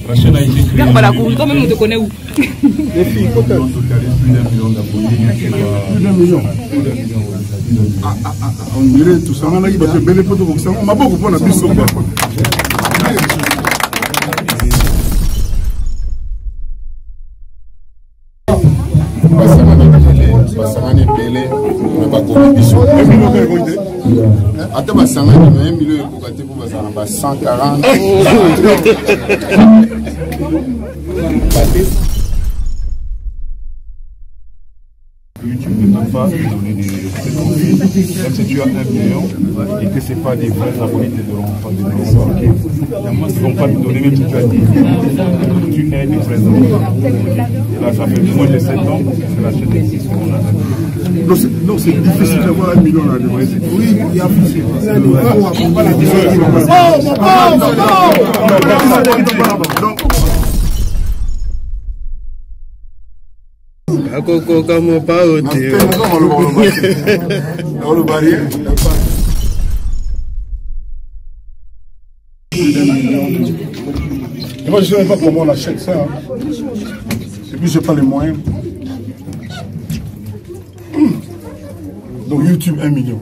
La chaîne a été créée. Voilà, quand même, on te connaît où? Les filles, quand on totalise plus d'1 million d'abonnés, plus d'1 million. On dirait tout ça. On a dit que belle photo comme ça. On m'a beaucoup pour la piste. Basangani Belé, on va compétition. 1 million de côté. Attends, Basangani, 1 million de côté pour Basangani, 140. YouTube ne peut pas donner des profils. Même si tu as 1 million et que ce n'est pas des vrais abonnés, ils ne te donneront pas des abonnés. Ils ne vont pas te donner même si tu as 10 millions. Tu es des vrais abonnés. Et là, ça fait moins de 7 ans que la chaîne existe. Non, c'est difficile d'avoir 1 million là dedans. Oui, il y a difficile. Comment pas ôter. Moi, je ne sais pas comment on achète ça. Et puis, je n'ai pas les moyens. Donc, YouTube, 1 million.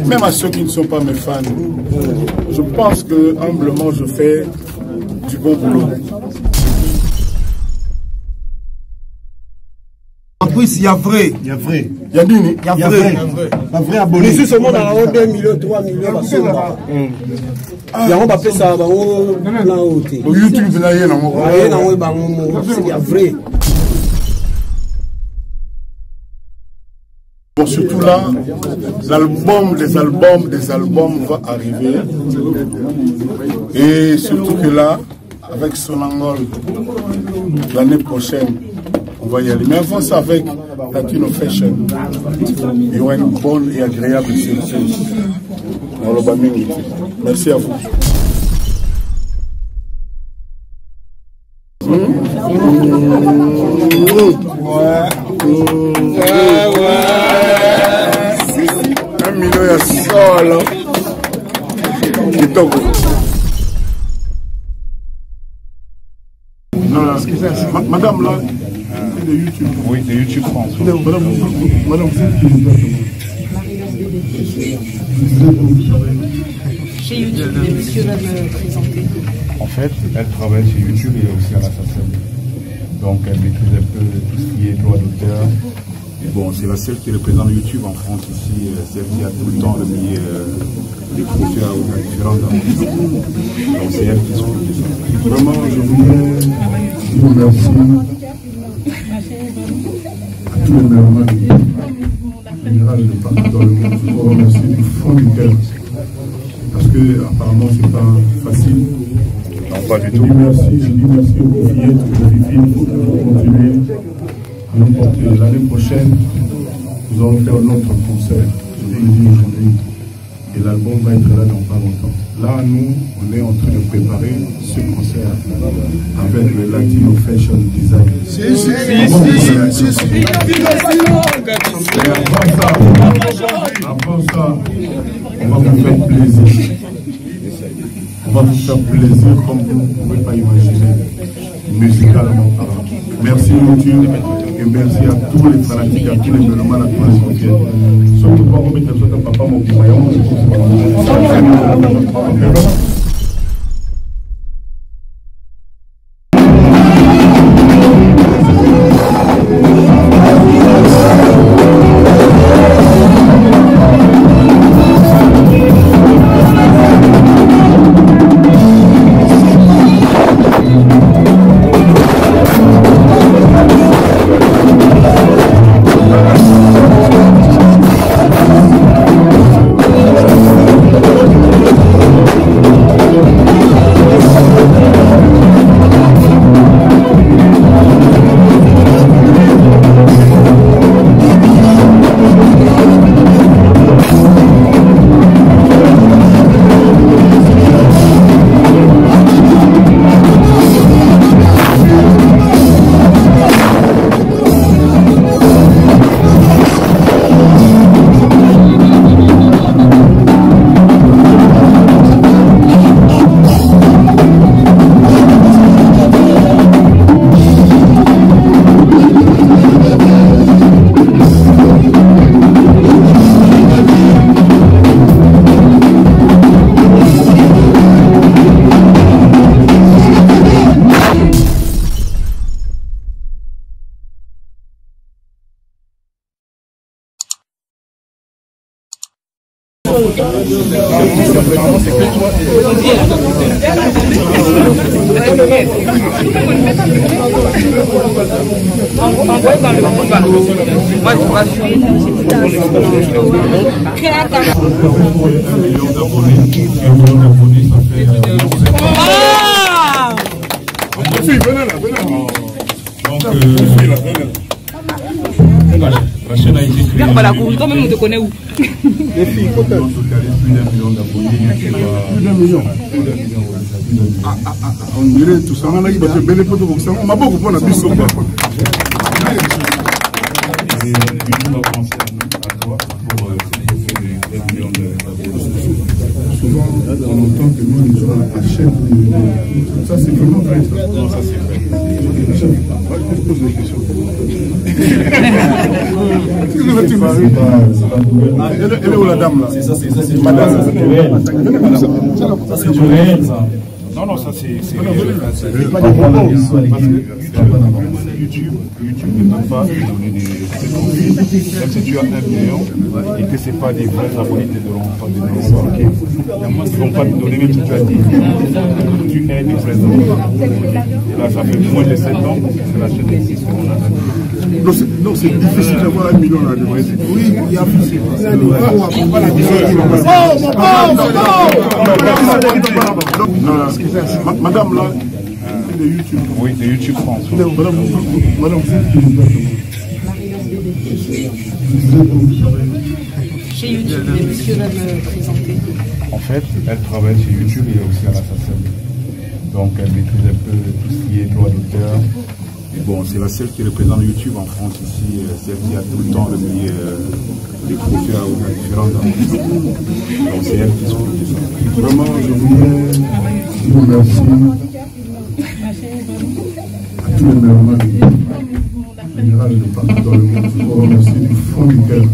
Même à ceux qui ne sont pas mes fans, je pense que humblement, je fais du bon boulot. En plus, il y a vrai. Il y a vrai. Il y a Dini. Il y a vrai. Un vrai abonné. Mais si seulement dans la 2 millions, 3 millions, parce que il y a un papier ça, plan haute. YouTube, il y a il y a vrai. Bon, surtout là, l'album des albums va arriver. Et surtout que là, avec Sonangol, l'année prochaine, on va y aller. Mais avant ça, avec Latino Fashion, il y aura une bonne et agréable surprise. Merci à vous. Solo. Madame là, de YouTube. Oui, de YouTube France. Madame, Chez YouTube, les messieurs va me présenter. En fait, elle travaille chez YouTube et aussi à la SACEM. Donc elle maîtrise un peu tout ce qui est droit d'auteur. Bon, c'est la seule qui représente YouTube en France ici, celle qui a tout le temps remis des produits à différentes artistes. Donc c'est elle qui s'occupe de ça. vraiment, je voudrais vous remercier à tous les mélomanes en général de partout dans le monde. Je vous remercie du fond du cœur. Parce que apparemment c'est pas facile. Non, pas du Je tout. dis merci aux fillettes, aux filles pour continuer à nous porter. L'année prochaine, nous allons faire notre concert. Je vous le dis aujourd'hui. Et l'album va être là dans pas longtemps. Là, nous, on est en train de préparer ce concert avec le Latino Fashion Design. Avant ça, on va vous faire plaisir. On va vous faire plaisir comme vous ne pouvez pas imaginer, musicalement parlant. Merci YouTube et merci à tous les fanatiques, à tous les mélomanes, à tous les sorciers. Surtout pas remettre le papa mon pimaillon. La chaîne a été créée. Voilà, quand même, on te connaît où? Les filles, plus d'1 million d'abonnés. Plus d'1 million. On dirait tout ça. On a dit que belle photo comme ça. On m'a beaucoup pour la bise. YouTube a pensé à toi pour 1 million d'abonnés. Souvent, on entend que nous, les gens achètent. Ça, c'est vraiment vrai. Non, ça, c'est vrai. Je pose des questions. Elle est où la dame là? C'est ça, c'est madame. Ça, c'est du réel, ça. Non, ça c'est réel. Parce que YouTube ne peut pas donner des profils. Même si tu as 1 million et que ce n'est pas des vrais abonnés, ils ne donneront pas des noms. Ils ne vont pas te donner, même si tu as dit tu es des vrais abonnés. Et là, ça fait moins de 7 ans que la chaîne existe. Non, c'est difficile d'avoir 1 million là. Oui, il y a plus. Madame là, de YouTube. Oui, de YouTube France. Madame, vous êtes qui Chez YouTube, le monsieur va me présenter. En fait, elle travaille chez YouTube et aussi à la SACEM. Donc elle maîtrise un peu tout ce qui est droit d'auteur. Et bon, c'est la seule qui représente YouTube en France ici, celle qui a tout le temps remis les profils aux différentes entreprises. Donc c'est elle qui s'occupe de ça. Vraiment, je voulais vous remercier à tous les mélomanes en général de partout dans le monde. Je vous remercie du fond du cœur.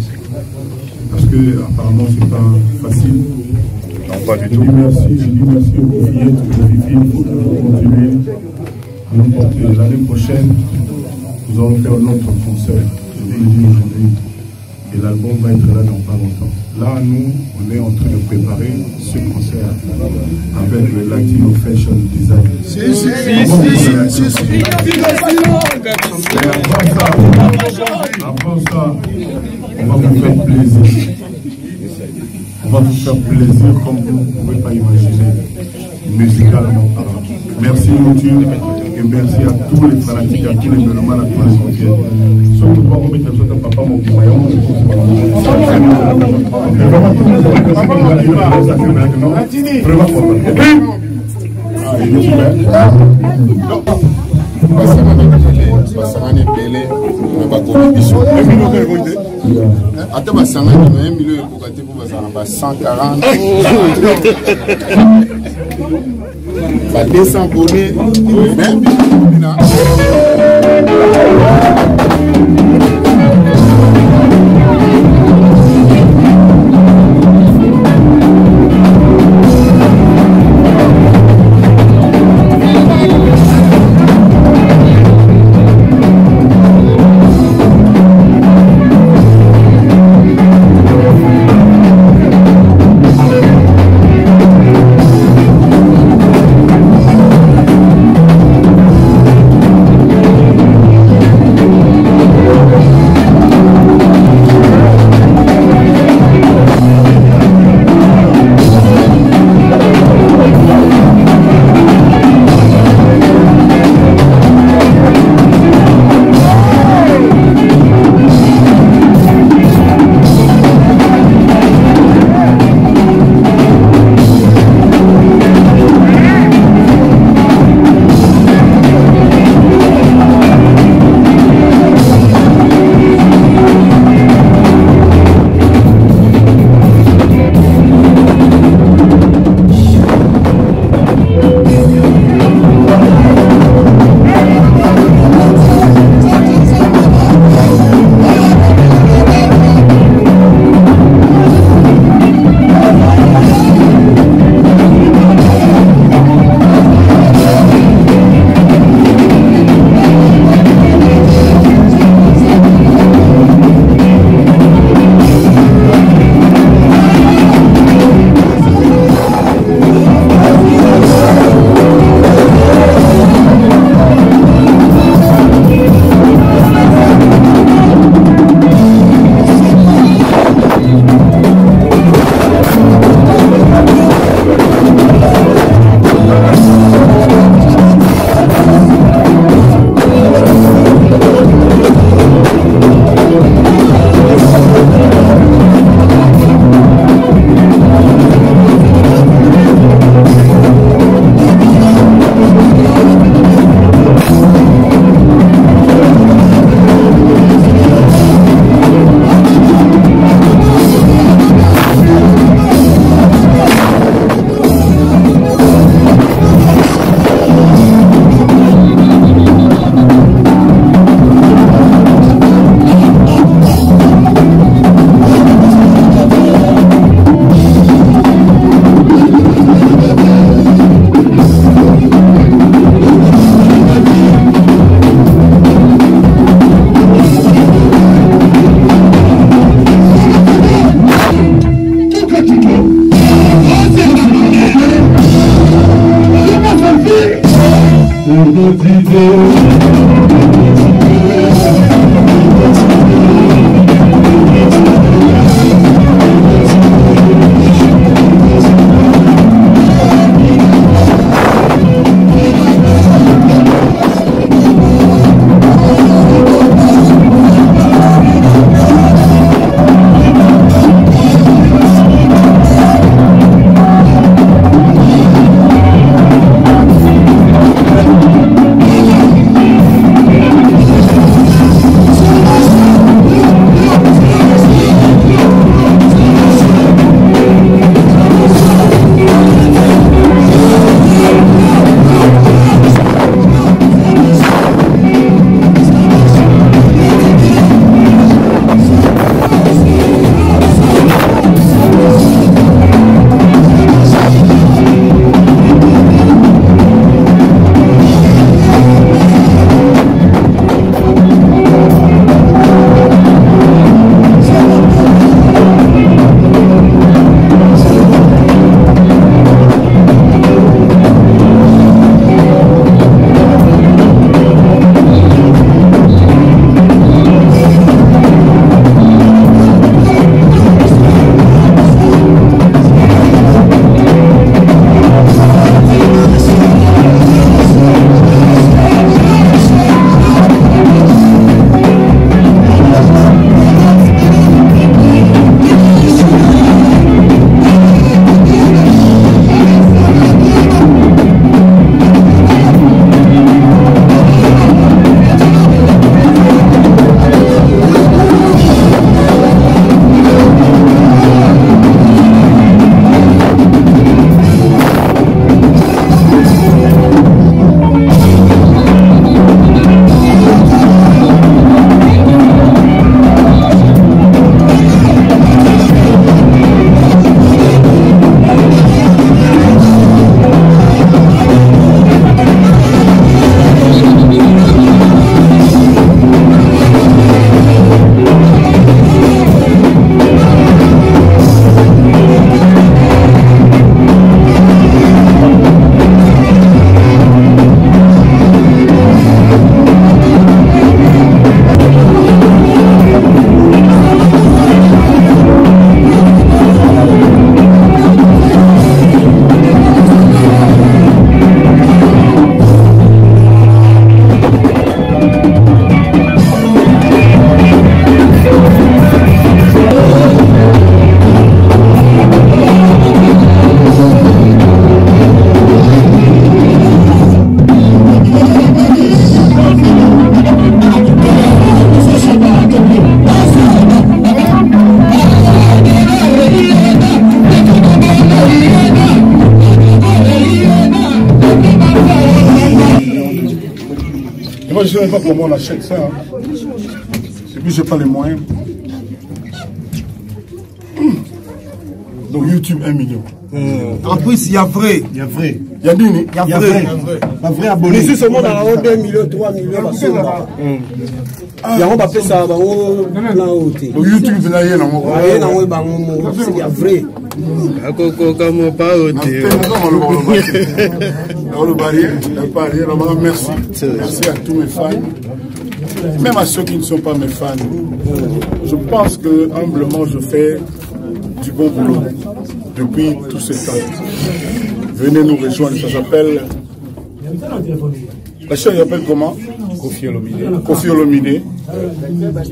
Parce que apparemment c'est pas facile. Non, pas du Je tout. dis merci aux fillettes, aux filles, il faut continuer à nous porter. L'année prochaine, nous allons faire notre concert. Je vous le dis aujourd'hui. Et l'album va être là dans pas longtemps. Là, nous, on est en train de préparer ce concert avec le Latino Fashion Design. Après ça, on va vous faire plaisir. On va vous faire plaisir comme vous ne pouvez pas imaginer, musicalement parlant. Merci YouTube et merci à tous les fanatiques, à tous les mélomanes, à tous les anciens. Surtout pas vous mettre le soutien papa, mon voyant. basangani ebele na bakomi biso ata basangani na 1 million ekoka te mpo bazala na ba 140 ba 200 abonnés mais Moi, je ne sais pas comment on achète ça. Hein. Et puis, je n'ai pas les moyens. Donc, YouTube, 1 million. En plus, il y a vrai. Il y a vrai. Il y a Dini. Il y a vrai. Un vrai abonné. Ici, seulement dans la ronde 2 millions, 3 millions. Il y a un peu ça. Donc, YouTube, il y a vrai. Merci. Merci à tous mes fans. Même à ceux qui ne sont pas mes fans. Je pense que humblement je fais du bon boulot depuis tout ce temps. Venez nous rejoindre, ça s'appelle... La chaîne s'appelle comment? Kofi Olomide. Kofi Olomide.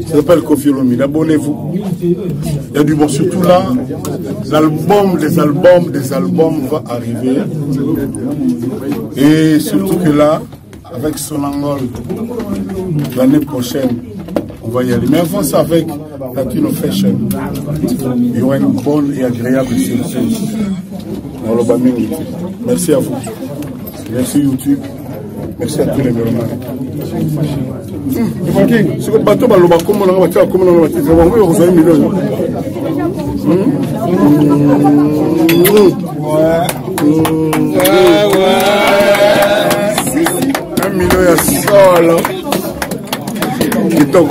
Ça s'appelle Kofi Olomide. Abonnez-vous. Il y a du bon. Surtout là, l'album des albums va arriver. Et surtout que là, avec Sonangol, l'année prochaine, on va y aller. Mais avant ça, avec Latino Fashion, il y aura une bonne et agréable surprise. Merci à vous. Merci YouTube. Merci à tous les mélomanes. C'est comme bateau, comme on a un million de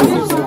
sols.